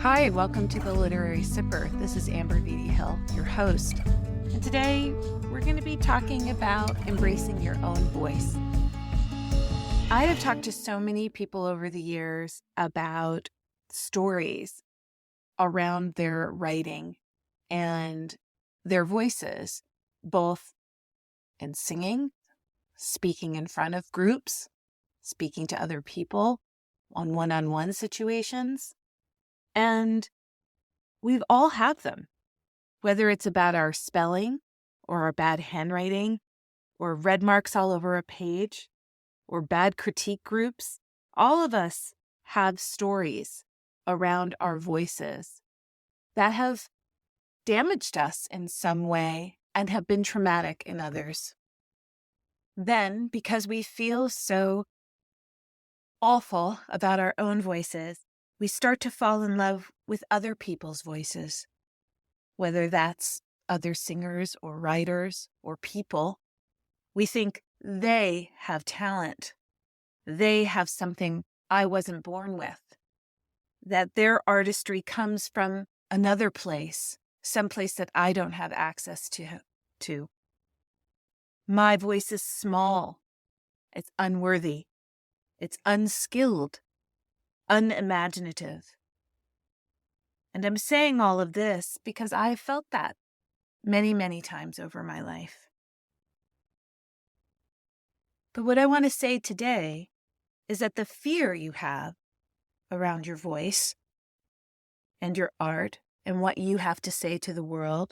Hi, welcome to the Literary Sipper. This is Amber Vitti Hill, your host. And today we're going to be talking about embracing your own voice. I have talked to so many people over the years about stories around their writing and their voices, both in singing, speaking in front of groups, speaking to other people on one-on-one situations. And we've all had them, whether it's about our spelling or our bad handwriting or red marks all over a page or bad critique groups. All of us have stories around our voices that have damaged us in some way and have been traumatic in others. Then, because we feel so awful about our own voices, we start to fall in love with other people's voices, whether that's other singers or writers or people. We think they have talent. They have something I wasn't born with, that their artistry comes from another place, someplace that I don't have access to. My voice is small. It's unworthy. It's unskilled. Unimaginative. And I'm saying all of this because I felt that many, many times over my life. But what I want to say today is that the fear you have around your voice and your art and what you have to say to the world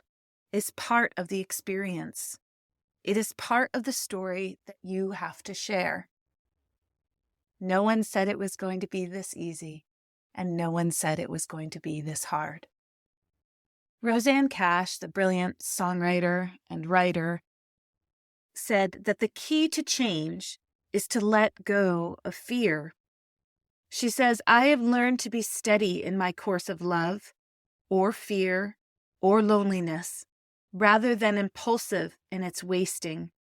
is part of the experience. It is part of the story that you have to share. No one said it was going to be this easy, and no one said it was going to be this hard. Rosanne Cash, the brilliant songwriter and writer, said that the key to change is to let go of fear. She says, I have learned to be steady in my course of love, or fear, or loneliness, rather than impulsive in its wasting,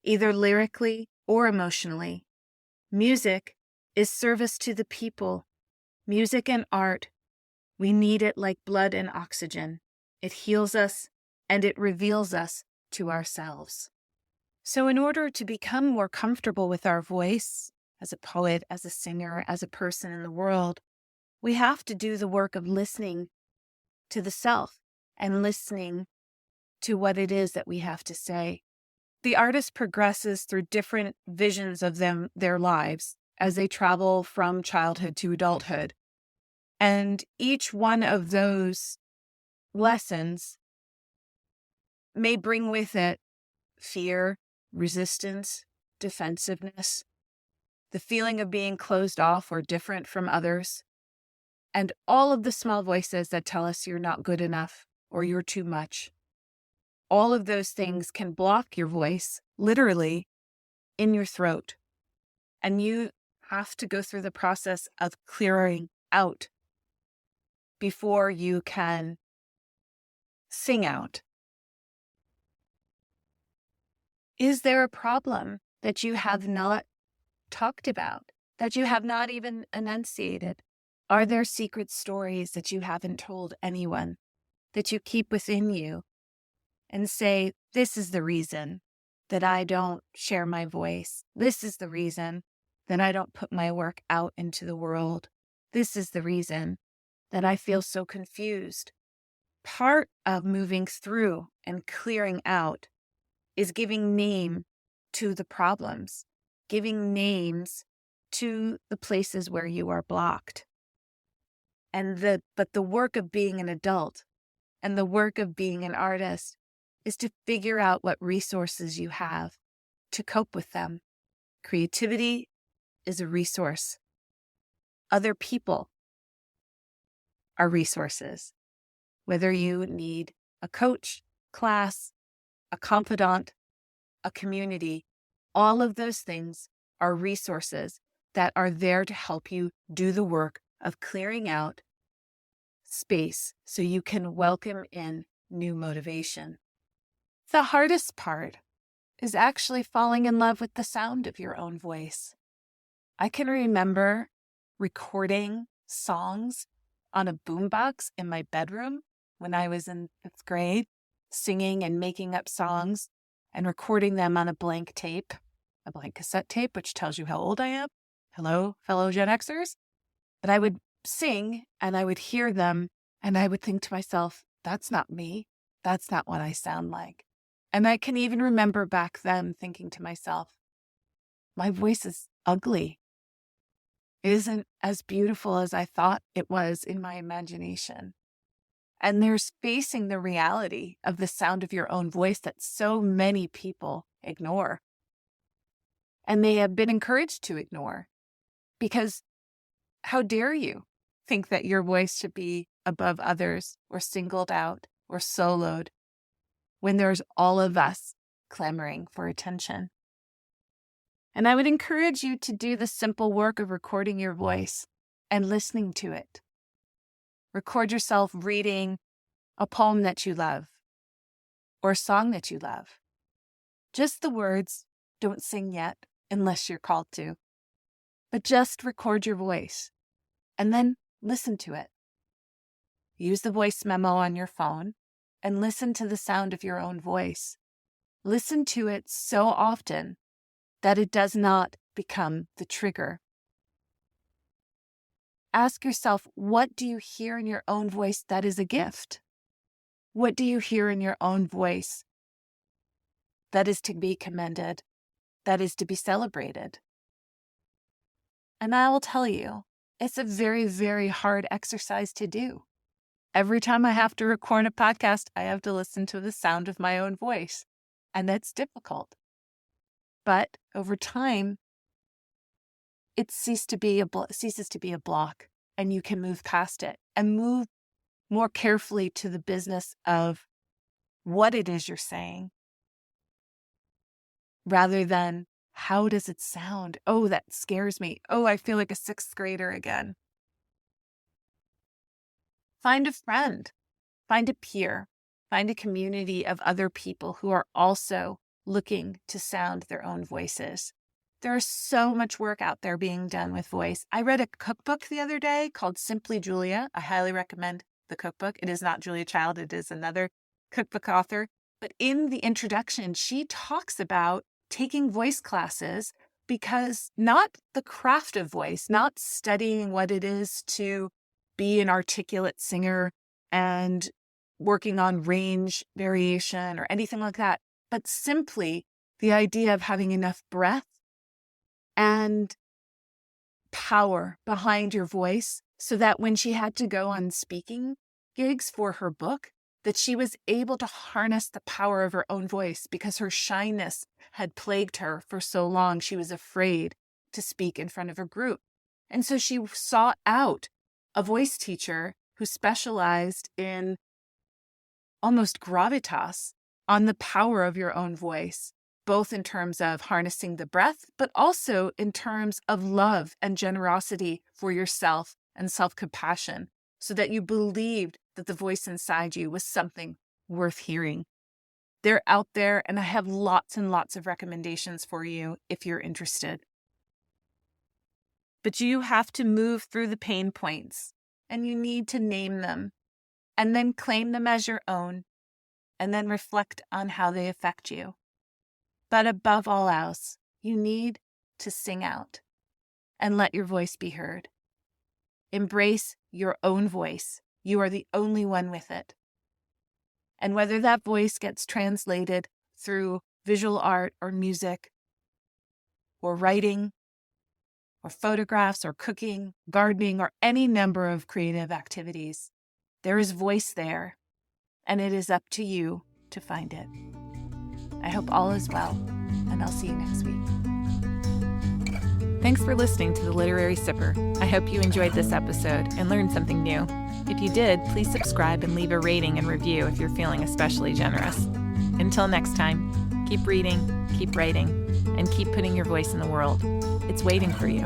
either lyrically or emotionally. Music is service to the people. Music and art, we need it like blood and oxygen. It heals us and it reveals us to ourselves. So in order to become more comfortable with our voice, as a poet, as a singer, as a person in the world, we have to do the work of listening to the self and listening to what it is that we have to say. The artist progresses through different visions of their lives as they travel from childhood to adulthood. And each one of those lessons may bring with it fear, resistance, defensiveness, the feeling of being closed off or different from others, and all of the small voices that tell us you're not good enough or you're too much. All of those things can block your voice, literally, in your throat. And you have to go through the process of clearing out before you can sing out. Is there a problem that you have not talked about, that you have not even enunciated? Are there secret stories that you haven't told anyone, that you keep within you and say, this is the reason that I don't share my voice. This is the reason that I don't put my work out into the world. This is the reason that I feel so confused. Part of moving through and clearing out is giving name to the problems, giving names to the places where you are blocked. But the work of being an adult and the work of being an artist is to figure out what resources you have to cope with them. Creativity is a resource. Other people are resources. Whether you need a coach, class, a confidant, a community, all of those things are resources that are there to help you do the work of clearing out space so you can welcome in new motivation. The hardest part is actually falling in love with the sound of your own voice. I can remember recording songs on a boombox in my bedroom when I was in 5th grade, singing and making up songs and recording them on a blank cassette tape, which tells you how old I am. Hello, fellow Gen Xers. But I would sing and I would hear them and I would think to myself, that's not me. That's not what I sound like. And I can even remember back then thinking to myself, my voice is ugly. It isn't as beautiful as I thought it was in my imagination. And there's facing the reality of the sound of your own voice that so many people ignore. And they have been encouraged to ignore, because how dare you think that your voice should be above others or singled out or soloed when there's all of us clamoring for attention. And I would encourage you to do the simple work of recording your voice and listening to it. Record yourself reading a poem that you love or a song that you love. Just the words, don't sing yet unless you're called to, but just record your voice and then listen to it. Use the voice memo on your phone and listen to the sound of your own voice. Listen to it so often that it does not become the trigger. Ask yourself, what do you hear in your own voice that is a gift? What do you hear in your own voice that is to be commended, that is to be celebrated? And I will tell you, it's a very, very hard exercise to do. Every time I have to record a podcast, I have to listen to the sound of my own voice, and that's difficult. But over time, it ceases to be a block, and you can move past it and move more carefully to the business of what it is you're saying, rather than how does it sound? Oh, that scares me. Oh, I feel like a 6th grader again. Find a friend, find a peer, find a community of other people who are also looking to sound their own voices. There is so much work out there being done with voice. I read a cookbook the other day called Simply Julia. I highly recommend the cookbook. It is not Julia Child. It is another cookbook author. But in the introduction, she talks about taking voice classes, because not the craft of voice, not studying what it is to be an articulate singer and working on range variation or anything like that, but simply the idea of having enough breath and power behind your voice so that when she had to go on speaking gigs for her book, that she was able to harness the power of her own voice, because her shyness had plagued her for so long. She was afraid to speak in front of a group. And so she sought out a voice teacher who specialized in almost gravitas on the power of your own voice, both in terms of harnessing the breath, but also in terms of love and generosity for yourself and self-compassion, so that you believed that the voice inside you was something worth hearing. They're out there, and I have lots and lots of recommendations for you if you're interested. But you have to move through the pain points, and you need to name them, and then claim them as your own, and then reflect on how they affect you. But above all else, you need to sing out and let your voice be heard. Embrace your own voice. You are the only one with it. And whether that voice gets translated through visual art or music or writing or photographs or cooking, gardening, or any number of creative activities, there is voice there, and it is up to you to find it. I hope all is well, and I'll see you next week. Thanks for listening to The Literary Sipper. I hope you enjoyed this episode and learned something new. If you did, please subscribe and leave a rating and review if you're feeling especially generous. Until next time, keep reading, keep writing, and keep putting your voice in the world. It's waiting for you.